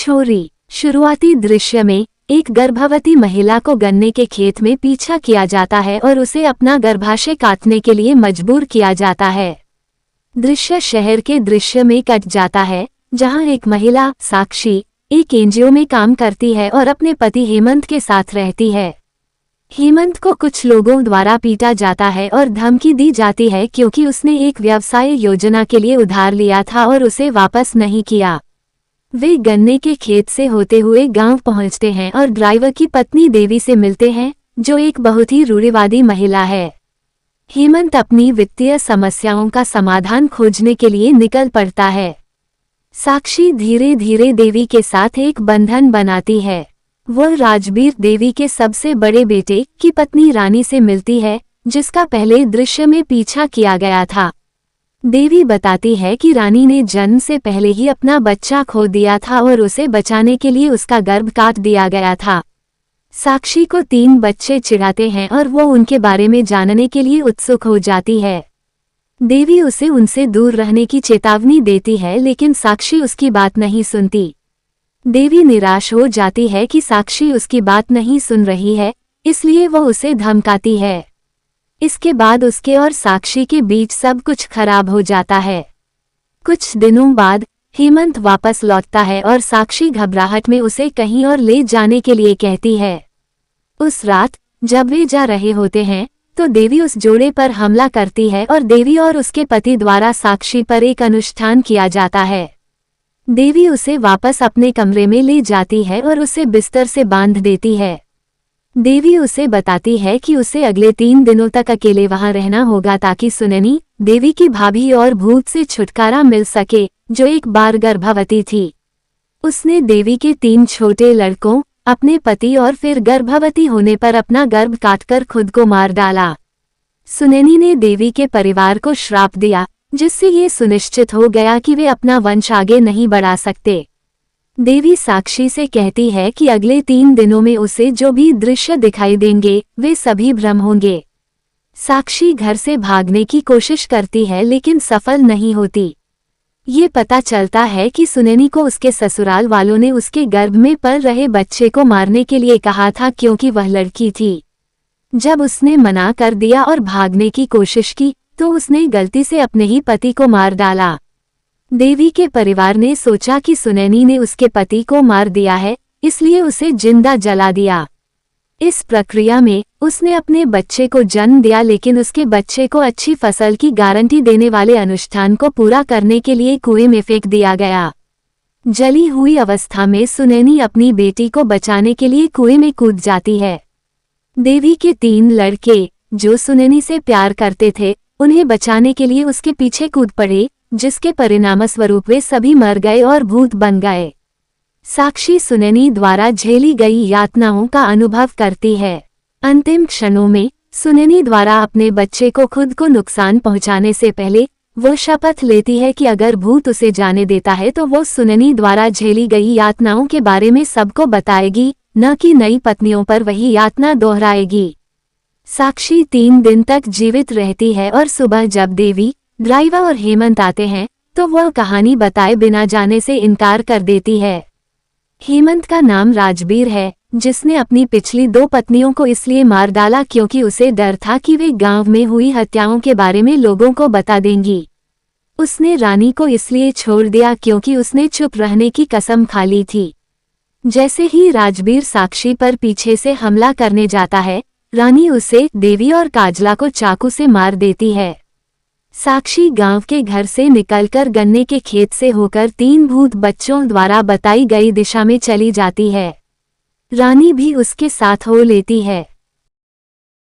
छोरी। शुरुआती दृश्य में एक गर्भवती महिला को गन्ने के खेत में पीछा किया जाता है और उसे अपना गर्भाशय काटने के लिए मजबूर किया जाता है। दृश्य शहर के दृश्य में कट जाता है, जहां एक महिला साक्षी एक एनजीओ में काम करती है और अपने पति हेमंत के साथ रहती है। हेमंत को कुछ लोगों द्वारा पीटा जाता है और धमकी दी जाती है क्योंकि उसने एक व्यवसाय योजना के लिए उधार लिया था और उसे वापस नहीं किया। वे गन्ने के खेत से होते हुए गांव पहुंचते हैं और ड्राइवर की पत्नी देवी से मिलते हैं, जो एक बहुत ही रूढ़िवादी महिला है। हेमंत अपनी वित्तीय समस्याओं का समाधान खोजने के लिए निकल पड़ता है। साक्षी धीरे धीरे देवी के साथ एक बंधन बनाती है। वह राजबीर देवी के सबसे बड़े बेटे की पत्नी रानी से मिलती है, जिसका पहले दृश्य में पीछा किया गया था। देवी बताती है कि रानी ने जन्म से पहले ही अपना बच्चा खो दिया था और उसे बचाने के लिए उसका गर्भ काट दिया गया था। साक्षी को 3 बच्चे चिढ़ाते हैं और वो उनके बारे में जानने के लिए उत्सुक हो जाती है। देवी उसे उनसे दूर रहने की चेतावनी देती है, लेकिन साक्षी उसकी बात नहीं सुनती। देवी निराश हो जाती है कि साक्षी उसकी बात नहीं सुन रही है, इसलिए वह उसे धमकाती है। इसके बाद उसके और साक्षी के बीच सब कुछ खराब हो जाता है। कुछ दिनों बाद हेमंत वापस लौटता है और साक्षी घबराहट में उसे कहीं और ले जाने के लिए कहती है। उस रात जब वे जा रहे होते हैं तो देवी उस जोड़े पर हमला करती है और देवी और उसके पति द्वारा साक्षी पर एक अनुष्ठान किया जाता है। देवी उसे वापस अपने कमरे में ले जाती है और उसे बिस्तर से बांध देती है। देवी उसे बताती है कि उसे अगले 3 दिनों तक अकेले वहां रहना होगा ताकि सुनैनी, देवी की भाभी और भूत से छुटकारा मिल सके, जो एक बार गर्भवती थी। उसने देवी के 3 छोटे लड़कों, अपने पति और फिर गर्भवती होने पर अपना गर्भ काटकर खुद को मार डाला। सुनैनी ने देवी के परिवार को श्राप दिया, जिससे ये सुनिश्चित हो गया कि वे अपना वंश आगे नहीं बढ़ा सकते। देवी साक्षी से कहती है कि अगले 3 दिनों में उसे जो भी दृश्य दिखाई देंगे वे सभी भ्रम होंगे। साक्षी घर से भागने की कोशिश करती है लेकिन सफल नहीं होती। ये पता चलता है कि सुनैनी को उसके ससुराल वालों ने उसके गर्भ में पल रहे बच्चे को मारने के लिए कहा था क्योंकि वह लड़की थी। जब उसने मना कर दिया और भागने की कोशिश की तो उसने गलती से अपने ही पति को मार डाला। देवी के परिवार ने सोचा कि सुनैनी ने उसके पति को मार दिया है, इसलिए उसे जिंदा जला दिया। इस प्रक्रिया में उसने अपने बच्चे को जन्म दिया, लेकिन उसके बच्चे को अच्छी फसल की गारंटी देने वाले अनुष्ठान को पूरा करने के लिए कुएं में फेंक दिया गया। जली हुई अवस्था में सुनैनी अपनी बेटी को बचाने के लिए कुएं में कूद जाती है। देवी के 3 लड़के जो सुनैनी से प्यार करते थे, उन्हें बचाने के लिए उसके पीछे कूद पड़े, जिसके परिणामस्वरूप वे सभी मर गए और भूत बन गए। साक्षी सुनैनी द्वारा झेली गई यातनाओं का अनुभव करती है। अंतिम क्षणों में सुनैनी द्वारा अपने बच्चे को खुद को नुकसान पहुंचाने से पहले वो शपथ लेती है कि अगर भूत उसे जाने देता है तो वो सुनैनी द्वारा झेली गई यातनाओं के बारे में सबको बताएगी, न कि नई पत्नियों पर वही यातना दोहराएगी। साक्षी 3 दिन तक जीवित रहती है और सुबह जब देवी, ड्राइवर और हेमंत आते हैं तो वह कहानी बताए बिना जाने से इनकार कर देती है। हेमंत का नाम राजबीर है, जिसने अपनी पिछली 2 पत्नियों को इसलिए मार डाला क्योंकि उसे डर था कि वे गांव में हुई हत्याओं के बारे में लोगों को बता देंगी। उसने रानी को इसलिए छोड़ दिया क्योंकि उसने चुप रहने की कसम खा ली थी। जैसे ही राजबीर साक्षी पर पीछे से हमला करने जाता है, रानी उसे, देवी और काजला को चाकू से मार देती है। साक्षी गांव के घर से निकलकर गन्ने के खेत से होकर 3 भूत बच्चों द्वारा बताई गई दिशा में चली जाती है। रानी भी उसके साथ हो लेती है।